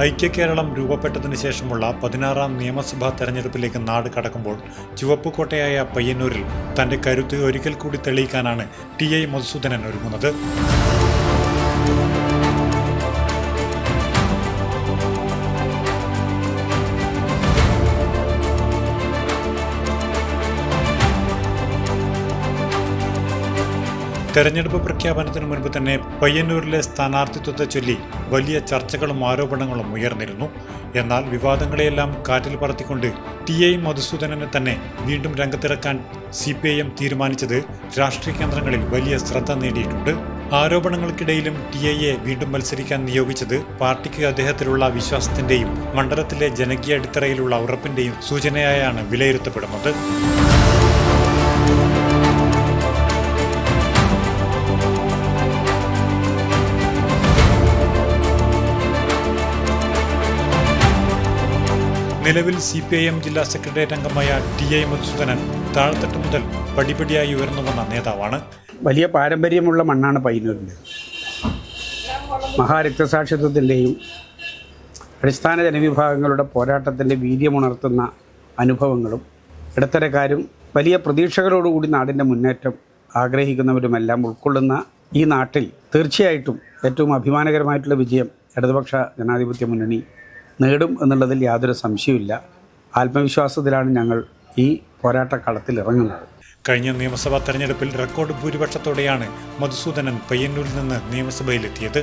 ഐക്യകേരളം രൂപപ്പെട്ടതിനു ശേഷമുള്ള 16ാം നിയമസഭാ തെരഞ്ഞെടുപ്പിലേക്ക് നാട് കടക്കുമ്പോൾ ചുവപ്പുകോട്ടയായ പയ്യന്നൂരിൽ തന്റെ കരുത്ത് ഒരിക്കൽ കൂടി തെളിയിക്കാനാണ് ടി.ഐ. മധുസൂദനൻ ഒരുങ്ങുന്നത്. തെരഞ്ഞെടുപ്പ് പ്രഖ്യാപനത്തിനു മുൻപ് തന്നെ പയ്യന്നൂരിലെ സ്ഥാനാർത്ഥിത്വത്തെ ചൊല്ലി വലിയ ചർച്ചകളും ആരോപണങ്ങളും ഉയർന്നിരുന്നു. എന്നാൽ വിവാദങ്ങളെയെല്ലാം കാറ്റിൽ പറത്തിക്കൊണ്ട് ടി.ഐ. മധുസൂദനനെ തന്നെ വീണ്ടും രംഗത്തിറക്കാൻ CPIM തീരുമാനിച്ചത് രാഷ്ട്രീയ കേന്ദ്രങ്ങളിൽ വലിയ ശ്രദ്ധ നേടിയിട്ടുണ്ട്. ആരോപണങ്ങൾക്കിടയിലും ടി.ഐയെ വീണ്ടും മത്സരിക്കാൻ നിയോഗിച്ചത് പാർട്ടിക്ക് അദ്ദേഹത്തിലുള്ള വിശ്വാസത്തിന്റെയും മണ്ഡലത്തിലെ ജനകീയ അടിത്തറയിലുള്ള ഉറപ്പിന്റെയും സൂചനയായാണ് വിലയിരുത്തപ്പെടുന്നത്. നിലവിൽ CPIM ജില്ലാ സെക്രട്ടേറിയറ്റ് അംഗമായ ടി.ഐ. മധുസൂദനൻ താഴെത്തട്ട് മുതൽ പടിപടിയായി ഉയർന്നു വന്ന നേതാവാണ്. വലിയ പാരമ്പര്യമുള്ള മണ്ണാണ് പയ്യന്നൂരിൻ്റെ. മഹാരക്തസാക്ഷിത്വത്തിൻ്റെയും അടിസ്ഥാന ജനവിഭാഗങ്ങളുടെ പോരാട്ടത്തിൻ്റെ വീര്യമുണർത്തുന്ന അനുഭവങ്ങളും ഇടത്തരക്കാരും വലിയ പ്രതീക്ഷകളോടുകൂടി നാടിൻ്റെ മുന്നേറ്റം ആഗ്രഹിക്കുന്നവരുമെല്ലാം ഉൾക്കൊള്ളുന്ന ഈ നാട്ടിൽ തീർച്ചയായിട്ടും ഏറ്റവും അഭിമാനകരമായിട്ടുള്ള വിജയം ഇടതുപക്ഷ ജനാധിപത്യ മുന്നണി നേടും എന്നുള്ളതിൽ യാതൊരു സംശയവുമില്ല. ആത്മവിശ്വാസത്തിലാണ് ഞങ്ങൾ ഈ പോരാട്ടക്കളത്തിൽ ഇറങ്ങുന്നത്. കഴിഞ്ഞ നിയമസഭാ തെരഞ്ഞെടുപ്പിൽ റെക്കോർഡ് ഭൂരിപക്ഷത്തോടെയാണ് മധുസൂദനൻ പയ്യന്നൂരിൽ നിന്ന് നിയമസഭയിലെത്തിയത്.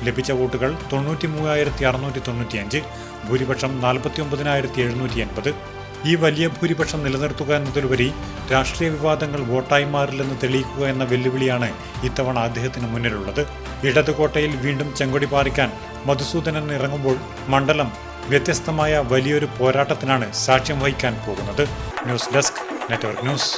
ലഭിച്ച വോട്ടുകൾ 93,695, ഭൂരിപക്ഷം 49,780. ഈ വലിയ ഭൂരിപക്ഷം നിലനിർത്തുക എന്നതിലുപരി രാഷ്ട്രീയ വിവാദങ്ങൾ വോട്ടായി മാറില്ലെന്ന് തെളിയിക്കുക എന്ന വെല്ലുവിളിയാണ് ഇത്തവണ അദ്ദേഹത്തിന് മുന്നിലുള്ളത്. ഇടതുകോട്ടയിൽ വീണ്ടും ചെങ്കൊടി പാറിക്കാൻ മധുസൂദനൻ ഇറങ്ങുമ്പോൾ മണ്ഡലം വ്യത്യസ്തമായ വലിയൊരു പോരാട്ടത്തിനാണ് സാക്ഷ്യം വഹിക്കാൻ പോകുന്നത്. News desk, network news.